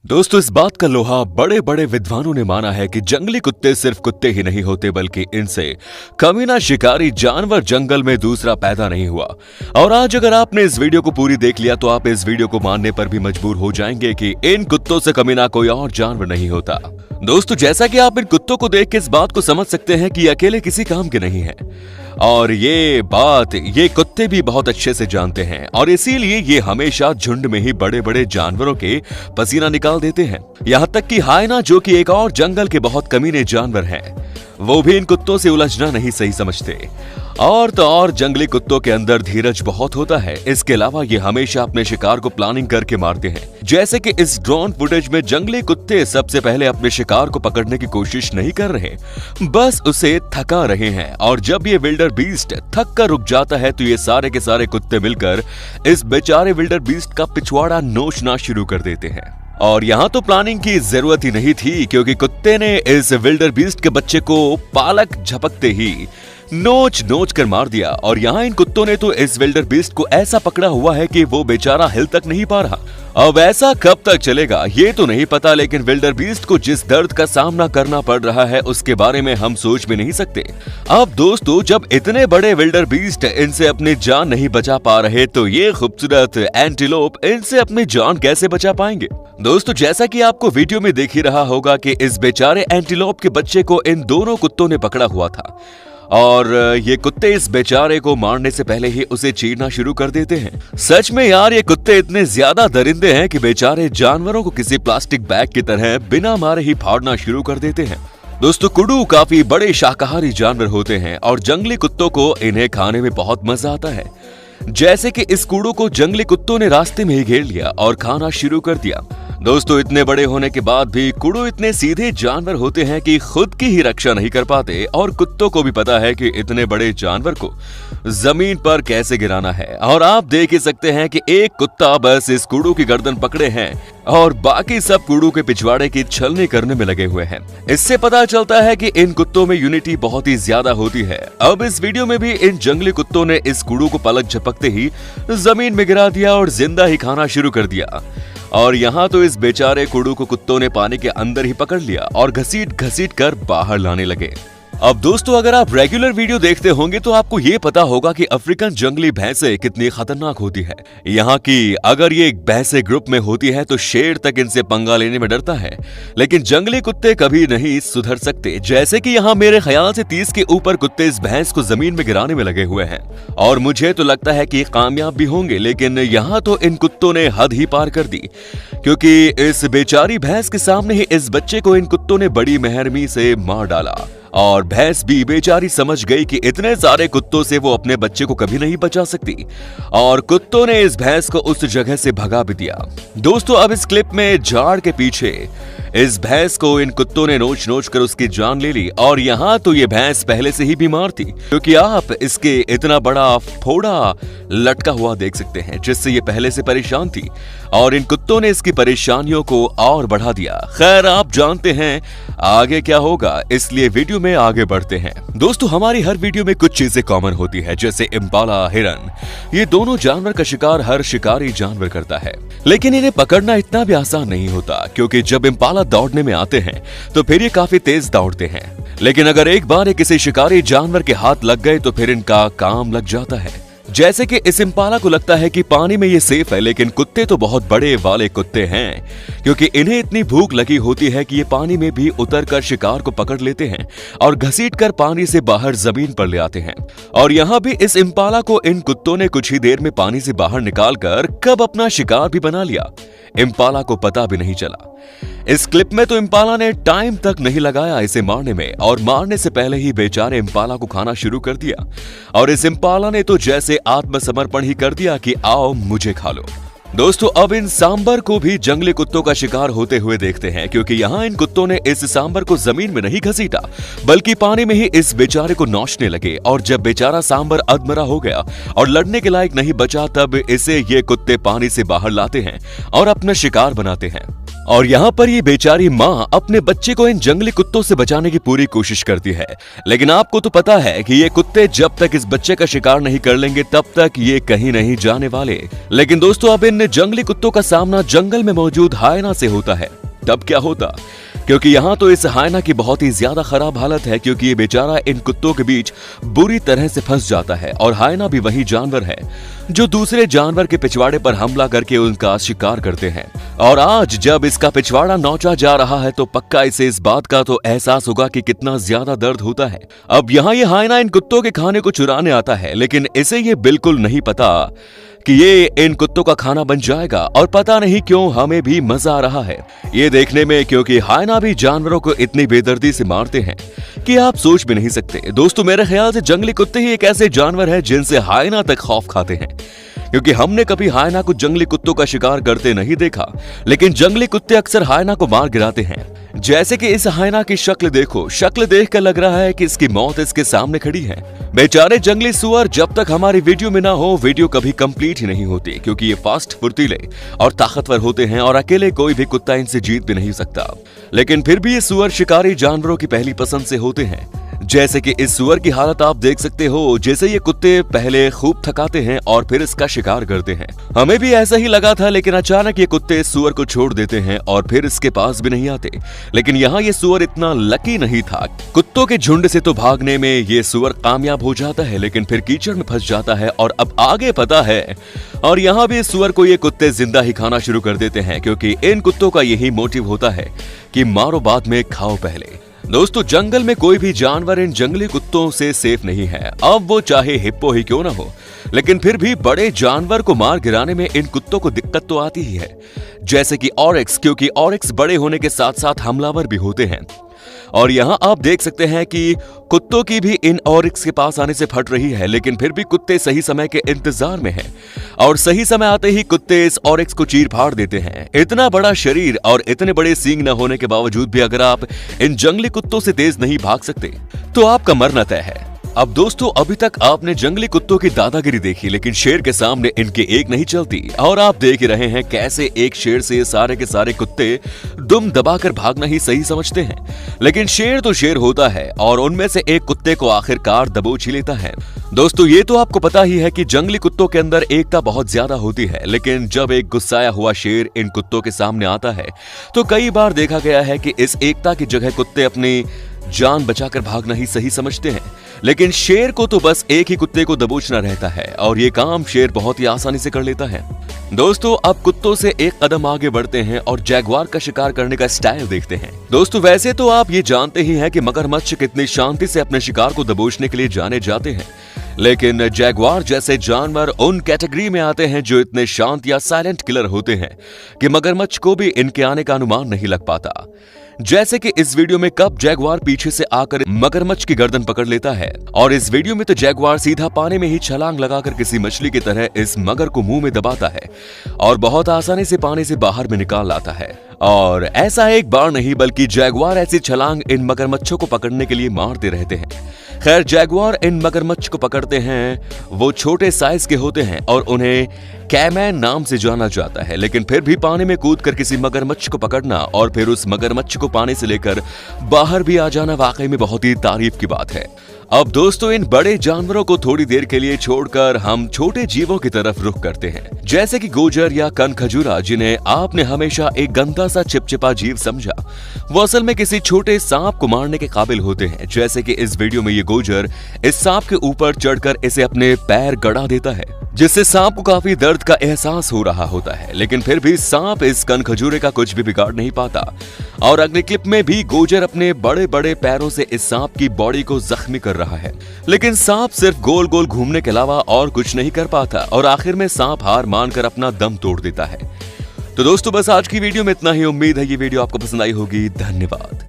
दोस्तों, इस बात का लोहा बड़े बड़े विद्वानों ने माना है कि जंगली कुत्ते सिर्फ कुत्ते ही नहीं होते, बल्कि इनसे कमीना शिकारी जानवर जंगल में दूसरा पैदा नहीं हुआ। और आज अगर आपने इस वीडियो को पूरी देख लिया तो आप इस वीडियो को मानने पर भी मजबूर हो जाएंगे कि इन कुत्तों से कमीना कोई और जानवर नहीं होता। दोस्तों, जैसा कि आप इन कुत्तों को देख के इस बात को समझ सकते हैं कि अकेले किसी काम के नहीं है, और ये बात ये कुत्ते भी बहुत अच्छे से जानते हैं, और इसीलिए ये हमेशा झुंड में ही बड़े बड़े जानवरों के पसीना निकाल देते हैं। यहाँ तक कि हाइना, जो कि एक और जंगल के बहुत कमीने जानवर हैं, वो भी इन कुत्तों से उलझना नहीं सही समझते। और तो और जंगली कुत्तों के अंदर धीरज बहुत होता है। इसके अलावा ये हमेशा अपने शिकार को प्लानिंग करके मारते हैं। जैसे कि इस ड्रोन फुटेज में जंगली कुत्ते सबसे पहले अपने शिकार को पकड़ने की कोशिश नहीं कर रहे, बस उसे थका रहे हैं। और जब ये विल्डर बीस्ट थक कर रुक जाता है तो ये सारे के सारे कुत्ते मिलकर इस बेचारे विल्डर बीस्ट का पिछवाड़ा नोचना शुरू कर देते हैं। और यहाँ तो प्लानिंग की जरूरत ही नहीं थी, क्योंकि कुत्ते ने इस विल्डर बीस्ट के बच्चे को पालक झपकते ही नोच नोच कर मार दिया। और यहाँ इन कुत्तों ने तो इस विल्डर बीस्ट को ऐसा पकड़ा हुआ है कि वो बेचारा हिल तक नहीं पा रहा। अब ऐसा कब तक चलेगा ये तो नहीं पता, लेकिन विल्डर बीस्ट को जिस दर्द का सामना करना पड़ रहा है उसके बारे में हम सोच भी नहीं सकते। अब दोस्तों, जब इतने बड़े विल्डर बीस्ट इनसे अपनी जान नहीं बचा पा रहे तो ये खूबसूरत एंटीलोप इनसे अपनी जान कैसे बचा पाएंगे। दोस्तों, जैसा कि आपको वीडियो में देख ही रहा होगा कि इस बेचारे एंटीलोप के बच्चे को इन दोनों कुत्तों ने पकड़ा हुआ था, और ये कुत्ते इस बेचारे को मारने से पहले ही उसे चीरना शुरू कर देते हैं। सच में यार, ये कुत्ते इतने ज्यादा दरिंदे हैं कि बेचारे जानवरों को किसी प्लास्टिक बैग की तरह बिना मारे ही फाड़ना शुरू कर देते हैं। दोस्तों, कुडू काफी बड़े शाकाहारी जानवर होते हैं और जंगली कुत्तों को इन्हें खाने में बहुत मजा आता है। जैसे कि इस कुडू को जंगली कुत्तों ने रास्ते में ही घेर लिया और खाना शुरू कर दिया। दोस्तों, इतने बड़े होने के बाद भी कुडू इतने सीधे जानवर होते हैं कि खुद की ही रक्षा नहीं कर पाते, और कुत्तों को भी पता है कि इतने बड़े जानवर को जमीन पर कैसे गिराना है। और आप देख ही सकते हैं कि एक कुत्ता बस इस कुडू की गर्दन पकड़े हैं और बाकी सब कुडू के पिछवाड़े की छलनी करने में लगे हुए हैं। इससे पता चलता है कि इन कुत्तों में यूनिटी बहुत ही ज्यादा होती है। अब इस वीडियो में भी इन जंगली कुत्तों ने इस कुडू को पलक झपकते ही जमीन में गिरा दिया और जिंदा ही खाना शुरू कर दिया। और यहाँ तो इस बेचारे कुडू को कुत्तों ने पानी के अंदर ही पकड़ लिया और घसीट घसीट कर बाहर लाने लगे। अब दोस्तों, अगर आप रेगुलर वीडियो देखते होंगे तो आपको ये पता होगा कि अफ्रीकन जंगली भैंसें कितनी खतरनाक होती है। यहाँ की अगर ये भैंसें ग्रुप में होती है तो शेर तक इनसे पंगा लेने में डरता है, लेकिन जंगली कुत्ते कभी नहीं सुधर सकते। जैसे कि यहाँ मेरे ख्याल से 30 के ऊपर कुत्ते इस भैंस को जमीन में गिराने में लगे हुए हैं, और मुझे तो लगता है कि कामयाब भी होंगे। लेकिन यहाँ तो इन कुत्तों ने हद ही पार कर दी, क्योंकि इस बेचारी भैंस के सामने ही इस बच्चे को इन कुत्तों ने बड़ी मेहरमी से मार डाला। और भैंस भी बेचारी समझ गई कि इतने सारे कुत्तों से वो अपने बच्चे को कभी नहीं बचा सकती, और कुत्तों ने इस भैंस को उस जगह से भगा भी दिया। दोस्तों, अब इस क्लिप में झाड़ के पीछे इस भैंस को इन कुत्तों ने नोच नोच कर उसकी जान ले ली। और यहाँ तो ये भैंस पहले से ही बीमार थी, क्योंकि आप इसके इतना बड़ा फोड़ा लटका हुआ देख सकते हैं, जिससे ये पहले से परेशान थी, और इन कुत्तों ने इसकी परेशानियों को और बढ़ा दिया। खैर, आप जानते हैं आगे क्या होगा, इसलिए वीडियो में आगे बढ़ते हैं। दोस्तों, हमारी हर वीडियो में कुछ चीजें कॉमन होती है, जैसे इम्पाला, हिरन। ये दोनों जानवर का शिकार हर शिकारी जानवर करता है, लेकिन इन्हें पकड़ना इतना भी आसान नहीं होता, क्योंकि जब इम्पाला दौड़ने में आते हैं तो फिर ये काफी तेज दौड़ते हैं। लेकिन अगर एक बार ये किसी शिकारी जानवर के हाथ लग गए तो फिर इनका काम लग जाता है। जैसे कि इस इम्पाला को लगता है कि पानी में ये सेफ है, लेकिन कुत्ते तो बहुत बड़े वाले कुत्ते हैं, क्योंकि इन्हें इतनी भूख लगी होती है कि ये पानी में भी उतरकर शिकार को पकड़ लेते हैं और घसीटकर पानी से बाहर जमीन पर ले आते हैं। और यहाँ भी इस इम्पाला को इन कुत्तों ने कुछ ही देर में पानी से बाहर निकालकर कब अपना शिकार भी बना लिया, इम्पाला को पता भी नहीं चला। इस क्लिप में तो इम्पाला ने टाइम तक नहीं लगाया इसे मारने में, और मारने से पहले ही बेचारे इम्पाला को खाना शुरू कर दिया। और इस इम्पाला ने तो जैसे आत्मसमर्पण ही कर दिया कि आओ मुझे खा लो। दोस्तों, अब इन सांबर को भी जंगली कुत्तों का शिकार होते हुए देखते हैं, क्योंकि यहाँ इन कुत्तों ने इस सांबर को जमीन में नहीं घसीटा, बल्कि पानी में ही इस बेचारे को नोचने लगे। और जब बेचारा सांबर अधमरा हो गया और लड़ने के लायक नहीं बचा, तब इसे ये कुत्ते पानी से बाहर लाते हैं और अपना शिकार बनाते हैं। और यहाँ पर ये बेचारी माँ अपने बच्चे को इन जंगली कुत्तों से बचाने की पूरी कोशिश करती है, लेकिन आपको तो पता है कि ये कुत्ते जब तक इस बच्चे का शिकार नहीं कर लेंगे तब तक ये कहीं नहीं जाने वाले। लेकिन दोस्तों अब इन जंगली कुत्तों का सामना जंगल में मौजूद हायना से होता है। तब क्या होता, क्योंकि यहाँ तो इस हायना की बहुत ही ज्यादा खराब हालत है, क्योंकि ये बेचारा इन कुत्तों के बीच बुरी तरह से फंस जाता है। और हायना भी वही जानवर है जो दूसरे जानवर के पिछवाड़े पर हमला करके उनका शिकार करते हैं। और आज जब इसका पिछवाड़ा नोचा जा रहा है तो पक्का इसे इस बात का तो एहसास होगा कि कितना ज्यादा दर्द होता है। अब यहाँ ये हायना इन कुत्तों के खाने को चुराने आता है, लेकिन इसे ये बिल्कुल नहीं पता कि ये इन कुत्तों का खाना बन जाएगा। और पता नहीं क्यों हमें भी मजा आ रहा है ये देखने में, क्योंकि हायना भी जानवरों को इतनी बेदर्दी से मारते हैं कि आप सोच भी नहीं सकते। दोस्तों मेरे ख्याल से जंगली कुत्ते ही एक ऐसे जानवर है जिनसे हायना तक खौफ खाते हैं, क्योंकि हमने कभी हायना को जंगली कुत्तों का शिकार करते नहीं देखा, लेकिन जंगली कुत्ते अक्सर हायना को मार गिराते हैं। जैसे कि इस हायना की शक्ल देखो, शक्ल देखकर लग रहा है कि इसकी मौत इसके सामने खड़ी है। बेचारे जंगली सुअर जब तक हमारी वीडियो में ना हो, वीडियो कभी कंप्लीट ही नहीं होती, क्योंकि ये फास्ट, फुर्तीले और ताकतवर होते हैं और अकेले कोई भी कुत्ता इनसे जीत भी नहीं सकता। लेकिन फिर भी ये सुअर शिकारी जानवरों की पहली पसंद से होते हैं। जैसे कि इस सुअर की हालत आप देख सकते हो, जैसे ये कुत्ते पहले खूब थकाते हैं और फिर इसका शिकार करते हैं। हमें भी ऐसा ही लगा था, लेकिन अचानक ये कुत्ते इस सुअर को छोड़ देते हैं और फिर इसके पास भी नहीं आते। लेकिन यहाँ ये सुअर इतना लकी नहीं था। कुत्तों के झुंड से तो भागने में ये सुअर कामयाब हो जाता है, लेकिन फिर कीचड़ में फंस जाता है और अब आगे पता है। और यहाँ भी इस सुअर को ये कुत्ते जिंदा ही खाना शुरू कर देते हैं, क्योंकि इन कुत्तों का यही मोटिव होता है कि मारो बाद में खाओ पहले। दोस्तों जंगल में कोई भी जानवर इन जंगली कुत्तों से सेफ नहीं है, अब वो चाहे हिप्पो ही क्यों ना हो। लेकिन फिर भी बड़े जानवर को मार गिराने में इन कुत्तों को दिक्कत तो आती ही है, जैसे कि ऑरिक्स, क्योंकि ऑरिक्स बड़े होने के साथ साथ हमलावर भी होते हैं। और यहाँ आप देख सकते हैं कि कुत्तों की भी इन ऑरिक्स के पास आने से फट रही है, लेकिन फिर भी कुत्ते सही समय के इंतजार में हैं और सही समय आते ही कुत्ते इस ऑरिक्स को चीर फाड़ देते हैं। इतना बड़ा शरीर और इतने बड़े सींग न होने के बावजूद भी अगर आप इन जंगली कुत्तों से तेज नहीं भाग सकते तो आपका मरना तय है। अब दोस्तों अभी तक आपने जंगली कुत्तों की दादागिरी देखी, लेकिन शेर के सामने इनके एक नहीं चलती। और आप देख ही रहे हैं कैसे एक शेर से सारे के सारे कुत्ते दुम दबाकर भागना ही सही समझते हैं। लेकिन शेर तो शेर होता है और उनमें से एक कुत्ते को आखिरकार दबोच ही लेता है। दोस्तों ये तो आपको पता ही है कि जंगली कुत्तों के अंदर एकता बहुत ज्यादा होती है, लेकिन जब एक गुस्साया हुआ शेर इन कुत्तों के सामने आता है तो कई बार देखा गया है कि इस एकता की जगह कुत्ते अपनी जान बचाकर भागना ही सही समझते हैं। लेकिन शेर को तो बस एक ही कुत्ते को दबोचना रहता है और ये काम शेर बहुत ही आसानी से कर लेता है। दोस्तों अब कुत्तों से एक कदम आगे बढ़ते हैं और जैगुआर का शिकार करने का स्टाइल देखते हैं। दोस्तों वैसे तो आप ये जानते ही हैं कि मगरमच्छ कितनी शांति से अपने शिकार को दबोचने के लिए जाने जाते हैं, लेकिन जैगुआर जैसे जानवर उन कैटेगरी में आते हैं जो इतने शांत या साइलेंट किलर होते हैं कि मगरमच्छ को भी इनके आने का अनुमान नहीं लग पाता। जैसे कि इस वीडियो में कब जैगुआर पीछे से आकर मगरमच्छ की गर्दन पकड़ लेता है और इस वीडियो में तो जैगुआर सीधा पानी में ही छलांग लगाकर किसी मछली की तरह इस मगर को मुंह में दबाता है और बहुत आसानी से पानी से बाहर में निकाल लाता है। और ऐसा एक बार नहीं बल्कि जैगुआर ऐसी छलांग इन मगरमच्छों को पकड़ने के लिए मारते रहते हैं। खैर जैगुआर इन मगरमच्छ को पकड़ते हैं, वो छोटे साइज के होते हैं और उन्हें कैमैन नाम से जाना जाता है, लेकिन फिर भी पानी में कूदकर किसी मगरमच्छ को पकड़ना और फिर उस मगरमच्छ को पानी से लेकर बाहर भी आ जाना वाकई में बहुत ही तारीफ की बात है। अब दोस्तों इन बड़े जानवरों को थोड़ी देर के लिए छोड़कर हम छोटे जीवों की तरफ रुख करते हैं, जैसे कि गोजर या कनखजूरा, जिन्हें आपने हमेशा एक गंदा सा चिपचिपा जीव समझा। वो असल में किसी छोटे सांप को मारने के काबिल होते हैं। जैसे कि इस वीडियो में ये गोजर इस सांप के ऊपर चढ़कर इसे अपने पैर गड़ा देता है, जिससे सांप को काफी दर्द का एहसास हो रहा होता है, लेकिन फिर भी सांप इस कनखजूरे का कुछ भी बिगाड़ नहीं पाता। और अगले क्लिप में भी गोजर अपने बड़े बड़े पैरों से इस सांप की बॉडी को जख्मी कर रहा है, लेकिन सांप सिर्फ गोल गोल घूमने के अलावा और कुछ नहीं कर पाता और आखिर में सांप हार मानकर अपना दम तोड़ देता है। तो दोस्तों बस आज की वीडियो में इतना ही। उम्मीद है ये वीडियो आपको पसंद आई होगी। धन्यवाद।